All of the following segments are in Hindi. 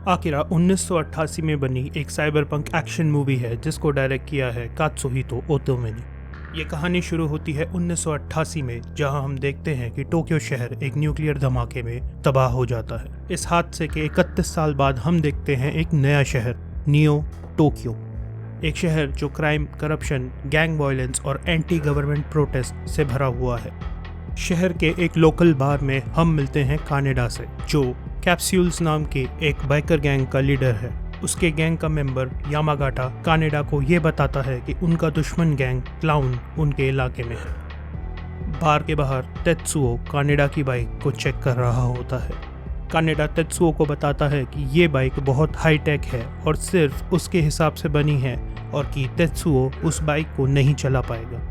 आकिरा 1988 में बनी एक साइबरपंक एक्शन मूवी है जिसको डायरेक्ट किया है कात्सुहितो ओतोमे। ये कहानी शुरू होती है 1988 में, जहां हम देखते हैं कि टोक्यो शहर एक न्यूक्लियर धमाके में तबाह हो जाता है। इस हादसे के 31 साल बाद हम देखते हैं एक नया शहर, नियो टोक्यो, एक शहर जो क्राइम, करप्शन, गैंग वायलेंस और एंटी गवर्नमेंट प्रोटेस्ट से भरा हुआ है। शहर के एक लोकल बार में हम मिलते हैं कानेडा से, जो कैप्सूल्स नाम के एक बाइकर गैंग का लीडर है। उसके गैंग का मेंबर यामागाटा कानेडा को ये बताता है कि उनका दुश्मन गैंग क्लाउन उनके इलाके में है। बार के बाहर तेत्सुओ कानेडा की बाइक को चेक कर रहा होता है। कानेडा तेत्सुओ को बताता है कि ये बाइक बहुत हाई टेक है और सिर्फ उसके हिसाब से बनी है और कि तेत्सुओ उस बाइक को नहीं चला पाएगा।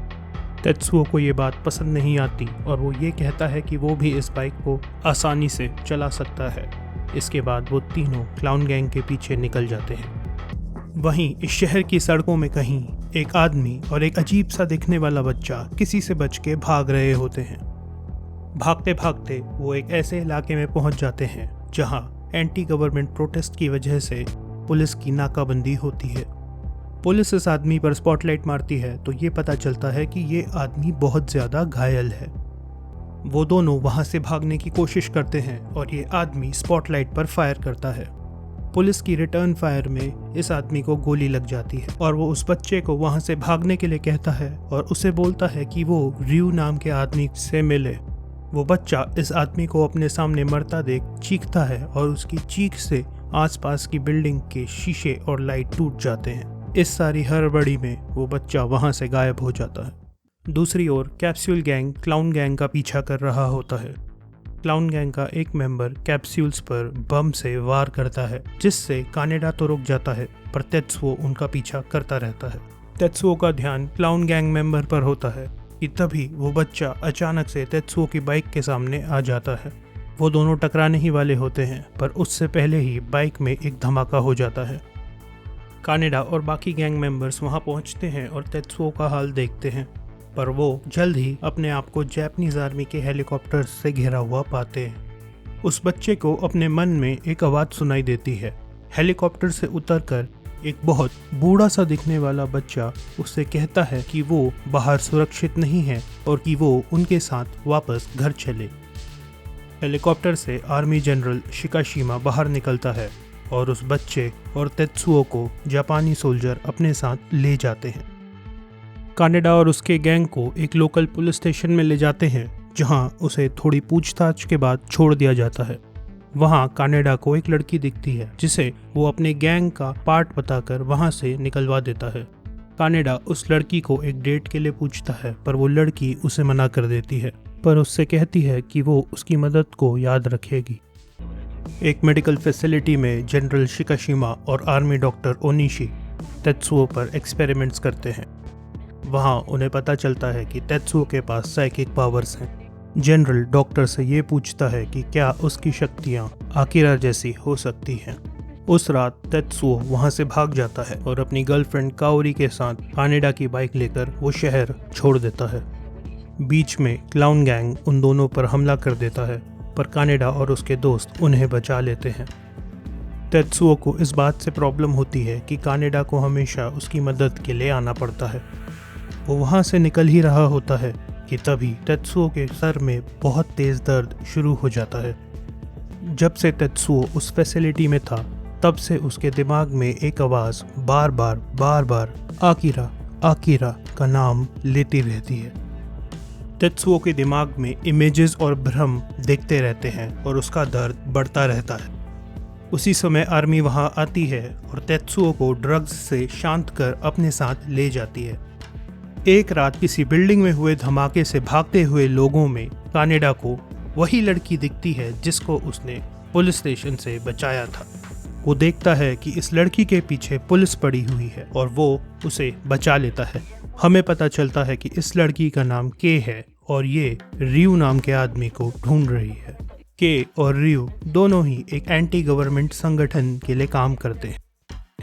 तेत्सुओ को ये बात पसंद नहीं आती और वो ये कहता है कि वो भी इस बाइक को आसानी से चला सकता है। इसके बाद वो तीनों क्लाउन गैंग के पीछे निकल जाते हैं। वहीं इस शहर की सड़कों में कहीं एक आदमी और एक अजीब सा दिखने वाला बच्चा किसी से बच के भाग रहे होते हैं। भागते भागते वो एक ऐसे इलाके में पहुंच जाते हैं जहां एंटी गवर्नमेंट प्रोटेस्ट की वजह से पुलिस की नाकाबंदी होती है। पुलिस इस आदमी पर स्पॉटलाइट मारती है तो ये पता चलता है कि ये आदमी बहुत ज़्यादा घायल है। वो दोनों वहाँ से भागने की कोशिश करते हैं और ये आदमी स्पॉटलाइट पर फायर करता है। पुलिस की रिटर्न फायर में इस आदमी को गोली लग जाती है और वो उस बच्चे को वहाँ से भागने के लिए कहता है और उसे बोलता है कि वो रियू नाम के आदमी से मिले। वो बच्चा इस आदमी को अपने सामने मरता देख चीखता है और उसकी चीख से आसपास की बिल्डिंग के शीशे और लाइट टूट जाते हैं। इस सारी हड़बड़ी में वो बच्चा वहां से गायब हो जाता है। दूसरी ओर कैप्सूल गैंग क्लाउन गैंग का पीछा कर रहा होता है। क्लाउन गैंग का एक मेंबर कैप्सूल्स पर बम से वार करता है, जिससे कानेडा तो रुक जाता है पर तेत्सुओ उनका पीछा करता रहता है। तेत्सुओ का ध्यान क्लाउन गैंग मेंबर पर होता है कि तभी वो बच्चा अचानक से तेत्सुओ की बाइक के सामने आ जाता है। वो दोनों टकराने ही वाले होते हैं पर उससे पहले ही बाइक में एक धमाका हो जाता है। कानेडा और बाकी गैंग मेंबर्स वहां पहुंचते हैं और तेत्सुओ का हाल देखते हैं, पर वो जल्द ही अपने आप को जापानीज आर्मी के हेलीकॉप्टर से घिरा हुआ पाते हैं। उस बच्चे को अपने मन में एक आवाज़ सुनाई देती है। हेलीकॉप्टर से उतरकर एक बहुत बूढ़ा सा दिखने वाला बच्चा उससे कहता है कि वो बाहर सुरक्षित नहीं है और कि वो उनके साथ वापस घर चले। हेलीकॉप्टर से आर्मी जनरल शिकाशिमा बाहर निकलता है और उस बच्चे और तेत्सुओ को जापानी सोल्जर अपने साथ ले जाते हैं। कानेडा और उसके गैंग को एक लोकल पुलिस स्टेशन में ले जाते हैं, जहां उसे थोड़ी पूछताछ के बाद छोड़ दिया जाता है। वहां कानेडा को एक लड़की दिखती है जिसे वो अपने गैंग का पार्ट बताकर वहां से निकलवा देता है। कानेडा उस लड़की को एक डेट के लिए पूछता है पर वो लड़की उसे मना कर देती है, पर उससे कहती है कि वो उसकी मदद को याद रखेगी। एक मेडिकल फैसिलिटी में जनरल शिकाशिमा और आर्मी डॉक्टर ओनिशी तेत्सुओ पर एक्सपेरिमेंट्स करते हैं। वहां उन्हें पता चलता है कि तेत्सुओ के पास साइकिक पावर्स हैं। जनरल डॉक्टर से ये पूछता है कि क्या उसकी शक्तियां आकिरा जैसी हो सकती हैं। उस रात तेत्सुओ वहां से भाग जाता है और अपनी गर्लफ्रेंड काओरी के साथ कानेडा की बाइक लेकर वो शहर छोड़ देता है। बीच में क्लाउन गैंग उन दोनों पर हमला कर देता है, पर कानेडा और उसके दोस्त उन्हें बचा लेते हैं। तेत्सुओ को इस बात से प्रॉब्लम होती है कि कानेडा को हमेशा उसकी मदद के लिए आना पड़ता है। वो वहाँ से निकल ही रहा होता है कि तभी तेत्सुओ के सर में बहुत तेज़ दर्द शुरू हो जाता है। जब से तेत्सुओ उस फैसिलिटी में था तब से उसके दिमाग में एक आवाज़ बार बार आकिरा आकिरा का नाम लेती रहती है। तेत्सुओ के दिमाग में इमेजेस और भ्रम देखते रहते हैं और उसका दर्द बढ़ता रहता है। उसी समय आर्मी वहां आती है और तेत्सुओ को ड्रग्स से शांत कर अपने साथ ले जाती है। एक रात किसी बिल्डिंग में हुए धमाके से भागते हुए लोगों में कानेडा को वही लड़की दिखती है जिसको उसने पुलिस स्टेशन से बचाया था। वो देखता है कि इस लड़की के पीछे पुलिस पड़ी हुई है और वो उसे बचा लेता है। हमें पता चलता है कि इस लड़की का नाम के है और ये रियू नाम के आदमी को ढूंढ रही है। के और रियू दोनों ही एक एंटी गवर्नमेंट संगठन के लिए काम करते हैं।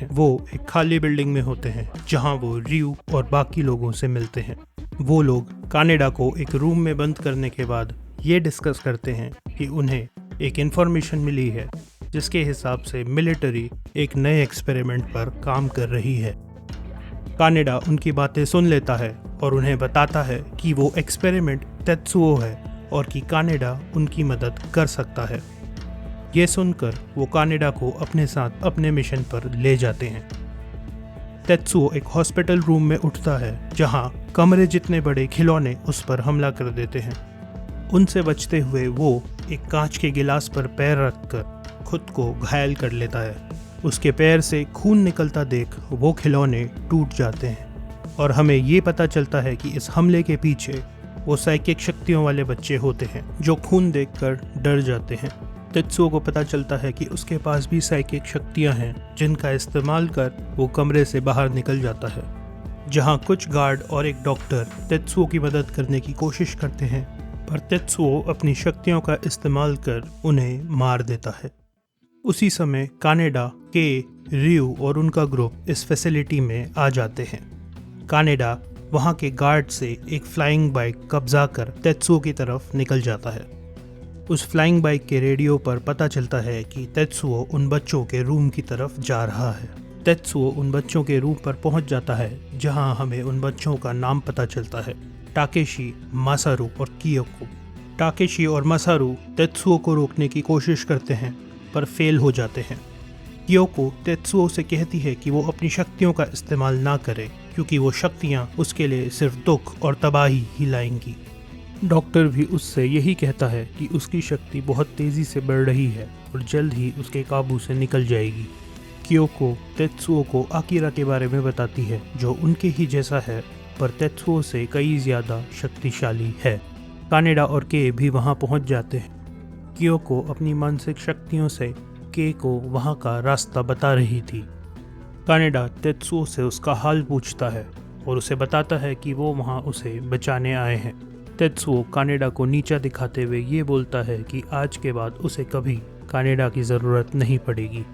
वो एक खाली बिल्डिंग में होते हैं जहां वो रियू और बाकी लोगों से मिलते हैं। वो लोग कानेडा को एक रूम में बंद करने के बाद ये डिस्कस करते हैं कि उन्हें एक इन्फॉर्मेशन मिली है जिसके हिसाब से मिलिट्री एक नए एक्सपेरिमेंट पर काम कर रही है। कानेडा उनकी बातें सुन लेता है और उन्हें बताता है कि वो एक्सपेरिमेंट तेत्सुओ है और कि कानेडा उनकी मदद कर सकता है। ये सुनकर वो कानेडा को अपने साथ अपने मिशन पर ले जाते हैं। तेत्सुओ एक हॉस्पिटल रूम में उठता है जहां कमरे जितने बड़े खिलौने उस पर हमला कर देते हैं। उनसे बचते हुए वो एक कांच के गिलास पर पैर रखकर खुद को घायल कर लेता है। उसके पैर से खून निकलता देख वो खिलौने टूट जाते हैं और हमें ये पता चलता है कि इस हमले के पीछे वो साइकिक शक्तियों वाले बच्चे होते हैं जो खून देखकर डर जाते हैं। तेत्सुओ को पता चलता है कि उसके पास भी साइकिक शक्तियां हैं जिनका इस्तेमाल कर वो कमरे से बाहर निकल जाता है, जहां कुछ गार्ड और एक डॉक्टर तेत्सुओ की मदद करने की कोशिश करते हैं, पर तेत्सुओ अपनी शक्तियों का इस्तेमाल कर उन्हें मार देता है। उसी समय कानेडा, के, रियू और उनका ग्रुप इस फैसिलिटी में आ जाते हैं। कानेडा वहां के गार्ड से एक फ्लाइंग बाइक कब्जा कर तेत्सुओ की तरफ निकल जाता है। उस फ्लाइंग बाइक के रेडियो पर पता चलता है कि तेत्सुओ उन बच्चों के रूम की तरफ जा रहा है। तेत्सुओ उन बच्चों के रूम पर पहुंच जाता है जहां हमें उन बच्चों का नाम पता चलता है, टाकेशी, मासारू और कियोको। टाकेशी और मासारू तेत्सुओ को रोकने की कोशिश करते हैं पर फेल हो जाते हैं। कियोको तेत्सुओ से कहती है कि वो अपनी शक्तियों का इस्तेमाल ना करे क्योंकि वो शक्तियाँ उसके लिए सिर्फ दुख और तबाही ही लाएंगी। डॉक्टर भी उससे यही कहता है कि उसकी शक्ति बहुत तेज़ी से बढ़ रही है और जल्द ही उसके काबू से निकल जाएगी। कियोको तेत्सुओ को आकिरा के बारे में बताती है जो उनके ही जैसा है पर तेत्सुओ से कई ज़्यादा शक्तिशाली है। कानेडा और के भी वहाँ पहुँच जाते हैं। कियोको अपनी मानसिक शक्तियों से के को वहाँ का रास्ता बता रही थी। कानेडा तेत्सुओ से उसका हाल पूछता है और उसे बताता है कि वो वहाँ उसे बचाने आए हैं। तेत्सुओ कानेडा को नीचा दिखाते हुए ये बोलता है कि आज के बाद उसे कभी कानेडा की ज़रूरत नहीं पड़ेगी।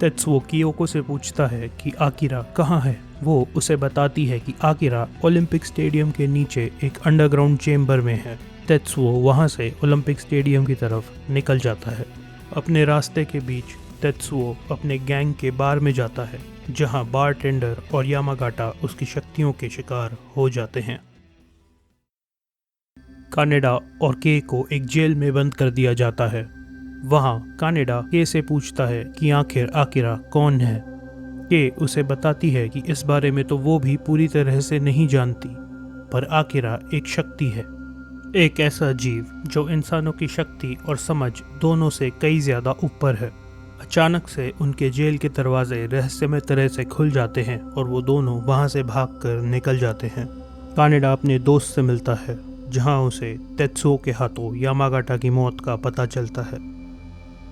तेत्सुओ कियोको से पूछता है कि आकिरा कहाँ है। वो उसे बताती है कि आकिरा ओलंपिक स्टेडियम के नीचे एक अंडरग्राउंड चेम्बर में है। तेत्सुओ वहाँ से ओलंपिक स्टेडियम की तरफ निकल जाता है। अपने रास्ते के बीच तेत्सुओ अपने गैंग के बार में जाता है जहाँ बारटेंडर और यामागाटा उसकी शक्तियों के शिकार हो जाते हैं। कानेडा और के को एक जेल में बंद कर दिया जाता है। वहाँ कानेडा के से पूछता है कि आखिर आकिरा कौन है। के उसे बताती है कि इस बारे में तो वो भी पूरी तरह से नहीं जानती, पर आकिरा एक शक्ति है, एक ऐसा जीव जो इंसानों की शक्ति और समझ दोनों से कई ज़्यादा ऊपर है। अचानक से उनके जेल के दरवाजे रहस्यमय तरह से खुल जाते हैं और वो दोनों वहाँ से भागकर निकल जाते हैं। कानेडा अपने दोस्त से मिलता है जहाँ उसे तेत्सुओ के हाथों यामागाटा की मौत का पता चलता है।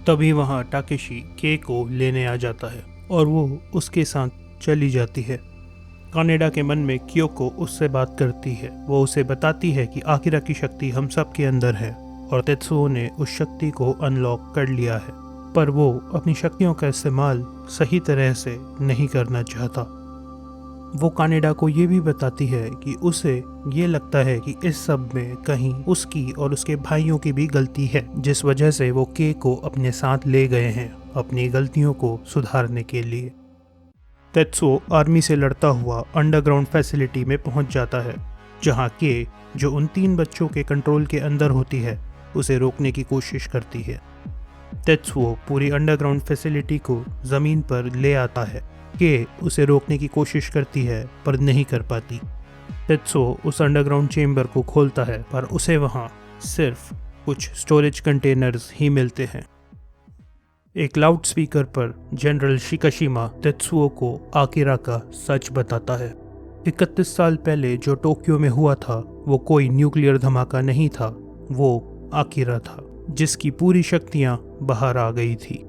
तभी वहाँ टाकेशी के को लेने आ जाता है और वो उसके साथ चली जाती है। कानेडा के मन में कियोको उससे बात करती है। वो उसे बताती है कि आकिरा की शक्ति हम सब के अंदर है और तेत्सुओ ने उस शक्ति को अनलॉक कर लिया है, पर वो अपनी शक्तियों का इस्तेमाल सही तरह से नहीं करना चाहता। वो कानेडा को ये भी बताती है कि उसे ये लगता है कि इस सब में कहीं उसकी और उसके भाइयों की भी गलती है, जिस वजह से वो के को अपने साथ ले गए हैं अपनी गलतियों को सुधारने के लिए। तेत्सुओ आर्मी से लड़ता हुआ अंडरग्राउंड फैसिलिटी में पहुंच जाता है जहां के, जो उन 3 बच्चों के कंट्रोल के अंदर होती है, उसे रोकने की कोशिश करती है। तेत्सुओ पूरी अंडरग्राउंड फैसिलिटी को ज़मीन पर ले आता है। के उसे रोकने की कोशिश करती है पर नहीं कर पाती। तेत्सुओ उस अंडरग्राउंड चेम्बर को खोलता है पर उसे वहाँ सिर्फ कुछ स्टोरेज कंटेनर्स ही मिलते हैं। एक लाउड स्पीकर पर जनरल शिकाशिमा तेत्सुओ को आकिरा का सच बताता है। 31 साल पहले जो टोक्यो में हुआ था वो कोई न्यूक्लियर धमाका नहीं था, वो आकिरा था जिसकी पूरी शक्तियाँ बाहर आ गई थी।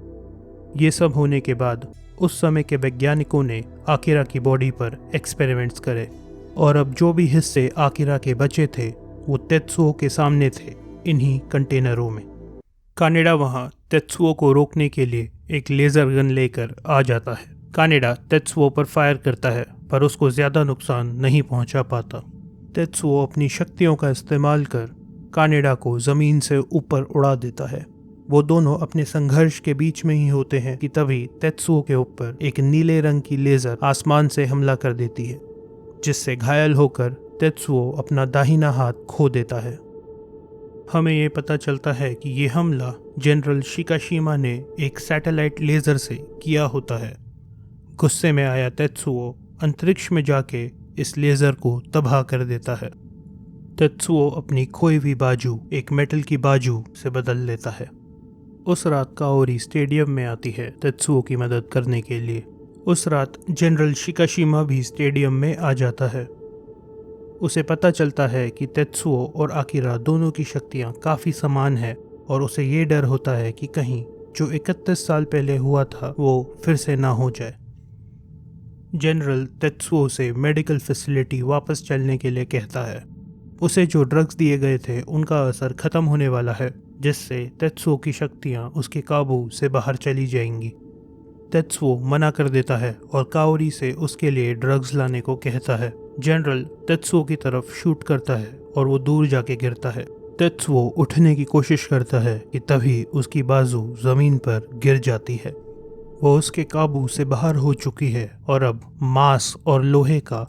ये सब होने के बाद उस समय के वैज्ञानिकों ने आकिरा की बॉडी पर एक्सपेरिमेंट्स करे और अब जो भी हिस्से आकिरा के बचे थे वो तेत्सुओ के सामने थे इन्हीं कंटेनरों में। कानेडा वहाँ तेत्सुओ को रोकने के लिए एक लेज़र गन लेकर आ जाता है। कानेडा तेत्सुओ पर फायर करता है पर उसको ज़्यादा नुकसान नहीं पहुँचा पाता। तेत्सुओ अपनी शक्तियों का इस्तेमाल कर कानेडा को ज़मीन से ऊपर उड़ा देता है। वो दोनों अपने संघर्ष के बीच में ही होते हैं कि तभी तेत्सुओ के ऊपर एक नीले रंग की लेजर आसमान से हमला कर देती है, जिससे घायल होकर तेत्सुओ अपना दाहिना हाथ खो देता है। हमें ये पता चलता है कि ये हमला जनरल शिकाशिमा ने एक सैटेलाइट लेजर से किया होता है। गुस्से में आया तेत्सुओ अंतरिक्ष में जाके इस लेजर को तबाह कर देता है। तेत्सुओ अपनी खोई हुई बाजू एक मेटल की बाजू से बदल लेता है। उस रात काओरी स्टेडियम में आती है तेत्सुओ की मदद करने के लिए। उस रात जनरल शिकाशिमा भी स्टेडियम में आ जाता है। उसे पता चलता है कि तेत्सुओ और आकिरा दोनों की शक्तियाँ काफ़ी समान है और उसे ये डर होता है कि कहीं जो 31 साल पहले हुआ था वो फिर से ना हो जाए। जनरल तेत्सुओ से मेडिकल फैसिलिटी वापस चलने के लिए कहता है। उसे जो ड्रग्स दिए गए थे उनका असर ख़त्म होने वाला है, जिससे तेत्सुओ की शक्तियाँ उसके काबू से बाहर चली जाएंगी। तेत्सुओ मना कर देता है और काओरी से उसके लिए ड्रग्स लाने को कहता है। जनरल तेत्सुओ की तरफ शूट करता है और वो दूर जाके गिरता है। तेत्सुओ उठने की कोशिश करता है कि तभी उसकी बाजू ज़मीन पर गिर जाती है। वो उसके काबू से बाहर हो चुकी है और अब मांस और लोहे का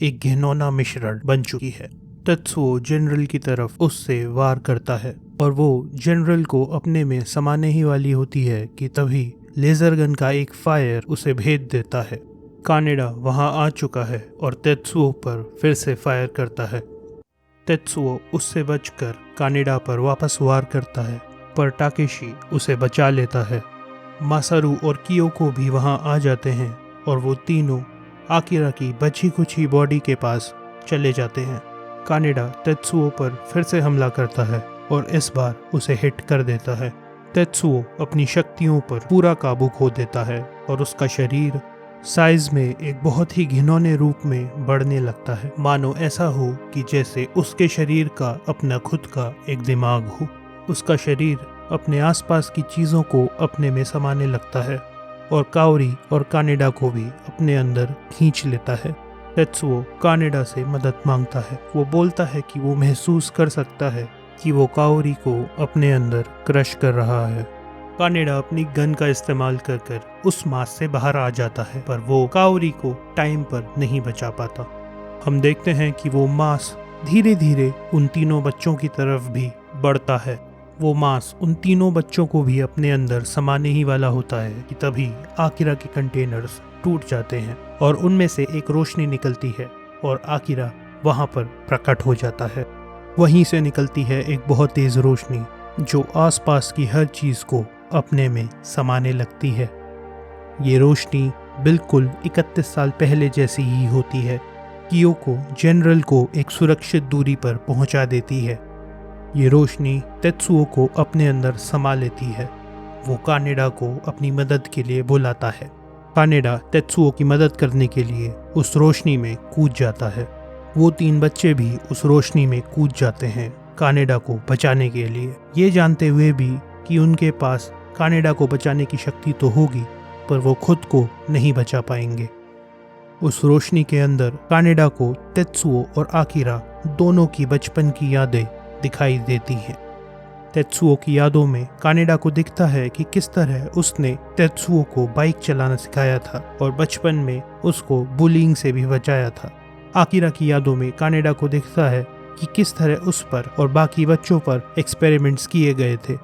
एक घिनौना मिश्रण बन चुकी है। तेत्सुओ जनरल की तरफ उससे वार करता है और वो जनरल को अपने में समाने ही वाली होती है कि तभी लेजर गन का एक फायर उसे भेद देता है। कानेडा वहां आ चुका है और तेत्सुओ पर फिर से फायर करता है। तेत्सुओ उससे बचकर कानेडा पर वापस वार करता है, पर टाकेशी उसे बचा लेता है। मासारू और कियोको भी वहां आ जाते हैं और वो तीनों आकिरा की बची कुची बॉडी के पास चले जाते हैं। कानेडा तेत्सुओ पर फिर से हमला करता है और इस बार उसे हिट कर देता है। तेत्सुओ अपनी शक्तियों पर पूरा काबू खो देता है और उसका शरीर साइज में एक बहुत ही घिनौने रूप में बढ़ने लगता है, मानो ऐसा हो कि जैसे उसके शरीर का अपना खुद का एक दिमाग हो। उसका शरीर अपने आसपास की चीज़ों को अपने में समाने लगता है और काओरी और कानेडा को भी अपने अंदर खींच लेता है। तेत्सुओ कानेडा से मदद मांगता है। वो बोलता है कि वो महसूस कर सकता है कि वो काओरी को अपने अंदर क्रश कर रहा है। कानेडा अपनी गन का इस्तेमाल कर उस मास से बाहर आ जाता है, पर वो काओरी को टाइम पर नहीं बचा पाता। हम देखते हैं कि वो मास धीरे धीरे उन तीनों बच्चों की तरफ भी बढ़ता है। वो मास उन तीनों बच्चों को भी अपने अंदर समाने ही वाला होता है कि तभी आकिरा के कंटेनर्स टूट जाते हैं और उनमें से एक रोशनी निकलती है और आकिरा वहां पर प्रकट हो जाता है। वहीं से निकलती है एक बहुत तेज रोशनी जो आसपास की हर चीज को अपने में समाने लगती है। ये रोशनी बिल्कुल 31 साल पहले जैसी ही होती है। कियोको जनरल को एक सुरक्षित दूरी पर पहुंचा देती है। ये रोशनी तेत्सुओ को अपने अंदर समा लेती है। वो कानेडा को अपनी मदद के लिए बुलाता है। कानेडा तेत्सुओ की मदद करने के लिए उस रोशनी में कूद जाता है। वो तीन बच्चे भी उस रोशनी में कूद जाते हैं कानेडा को बचाने के लिए, ये जानते हुए भी कि उनके पास कानेडा को बचाने की शक्ति तो होगी, पर वो खुद को नहीं बचा पाएंगे। उस रोशनी के अंदर कानेडा को तेत्सुओ और आकिरा दोनों की बचपन की यादें दिखाई देती हैं। तेत्सुओ की यादों में कानेडा को दिखता है कि किस तरह उसने तेत्सुओ को बाइक चलाना सिखाया था और बचपन में उसको बुलिंग से भी बचाया था। आकिरा की यादों में कानेडा को दिखता है कि किस तरह उस पर और बाकी बच्चों पर एक्सपेरिमेंट्स किए गए थे।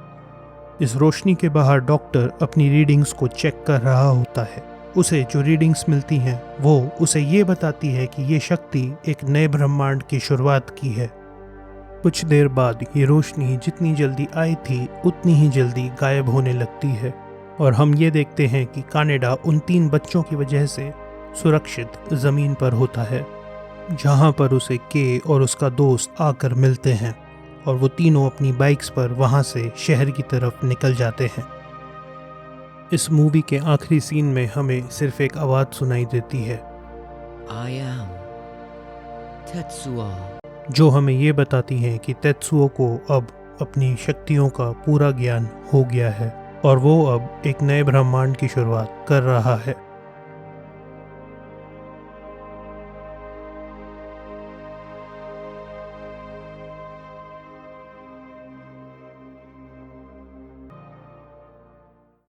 इस रोशनी के बाहर डॉक्टर अपनी रीडिंग्स को चेक कर रहा होता है। उसे जो रीडिंग्स मिलती हैं वो उसे ये बताती है कि ये शक्ति एक नए ब्रह्मांड की शुरुआत की है। कुछ देर बाद ये रोशनी जितनी जल्दी आई थी उतनी ही जल्दी गायब होने लगती है और हम ये देखते हैं कि कानेडा उन तीन बच्चों की वजह से सुरक्षित ज़मीन पर होता है, जहाँ पर उसे के और उसका दोस्त आकर मिलते हैं और वो तीनों अपनी बाइक्स पर वहाँ से शहर की तरफ निकल जाते हैं। इस मूवी के आखिरी सीन में हमें सिर्फ एक आवाज़ सुनाई देती है, I am Tetsuo. जो हमें ये बताती है कि तेत्सुओ को अब अपनी शक्तियों का पूरा ज्ञान हो गया है और वो अब एक नए ब्रह्मांड की शुरुआत कर रहा है।